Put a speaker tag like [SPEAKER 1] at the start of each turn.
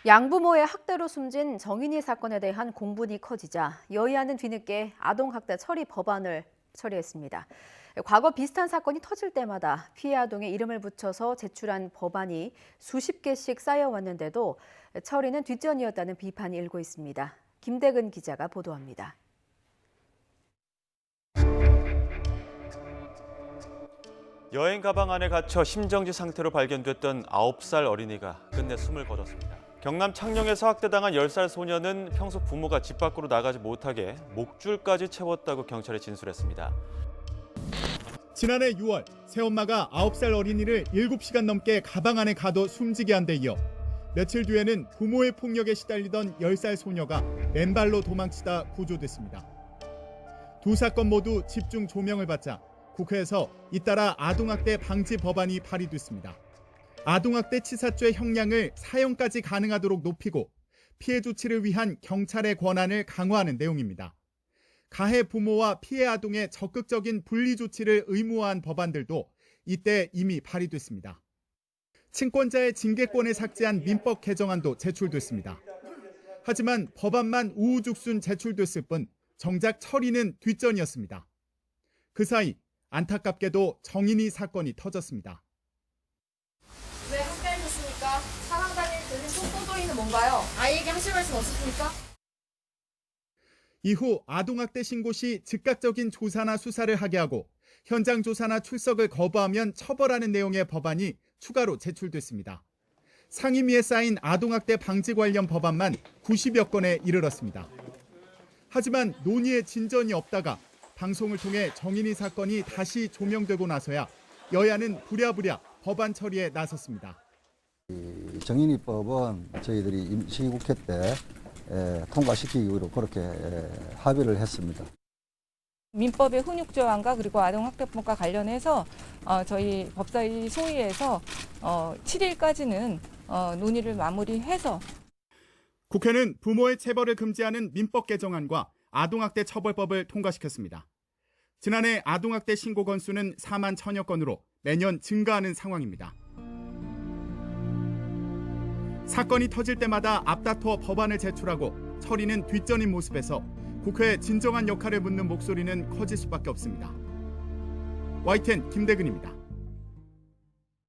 [SPEAKER 1] 양부모의 학대로 숨진 정인이 사건에 대한 공분이 커지자 여야는 뒤늦게 아동학대 처리 법안을 처리했습니다. 과거 비슷한 사건이 터질 때마다 피해 아동의 이름을 붙여서 제출한 법안이 수십 개씩 쌓여왔는데도 처리는 뒷전이었다는 비판이 일고 있습니다. 김대근 기자가 보도합니다.
[SPEAKER 2] 여행 가방 안에 갇혀 심정지 상태로 발견됐던 9살 어린이가 끝내 숨을 거뒀습니다. 경남 창녕에서 학대당한 10살 소녀는 평소 부모가 집 밖으로 나가지 못하게 목줄까지 채웠다고 경찰에 진술했습니다.
[SPEAKER 3] 지난해 6월 새엄마가 9살 어린이를 7시간 넘게 가방 안에 가둬 숨지게 한 데 이어 며칠 뒤에는 부모의 폭력에 시달리던 10살 소녀가 맨발로 도망치다 구조됐습니다. 두 사건 모두 집중 조명을 받자 국회에서 잇따라 아동학대 방지 법안이 발의됐습니다. 아동학대 치사죄 형량을 사형까지 가능하도록 높이고 피해 조치를 위한 경찰의 권한을 강화하는 내용입니다. 가해 부모와 피해 아동의 적극적인 분리 조치를 의무화한 법안들도 이때 이미 발의됐습니다. 친권자의 징계권을 삭제한 민법 개정안도 제출됐습니다. 하지만 법안만 우후죽순 제출됐을 뿐 정작 처리는 뒷전이었습니다. 그 사이 안타깝게도 정인이 사건이 터졌습니다.
[SPEAKER 4] 왜 학대하셨습니까? 사망단일 들린 속도도인은 뭔가요? 아이에게 하실 말씀 없으십니까?
[SPEAKER 3] 이후 아동학대 신고 시 즉각적인 조사나 수사를 하게 하고 현장 조사나 출석을 거부하면 처벌하는 내용의 법안이 추가로 제출됐습니다. 상임위에 쌓인 아동학대 방지 관련 법안만 90여 건에 이르렀습니다. 하지만 논의에 진전이 없다가 방송을 통해 정인이 사건이 다시 조명되고 나서야 여야는 부랴부랴 법안 처리에 나섰습니다.
[SPEAKER 5] 정인이법은 저희들이 임시국회 때 통과시키기 위로 그렇게 합의를 했습니다.
[SPEAKER 6] 민법의 훈육 조항과 그리고 아동학대법과 관련해서 저희 법사위 소위에서 7일까지는 논의를 마무리해서
[SPEAKER 3] 국회는 부모의 체벌을 금지하는 민법 개정안과 아동학대 처벌법을 통과시켰습니다. 지난해 아동학대 신고 건수는 4만 1000여 건으로 매년 증가하는 상황입니다. 사건이 터질 때마다 앞다퉈 법안을 제출하고 처리는 뒷전인 모습에서 국회의 진정한 역할을 묻는 목소리는 커질 수밖에 없습니다. YTN 김대근입니다.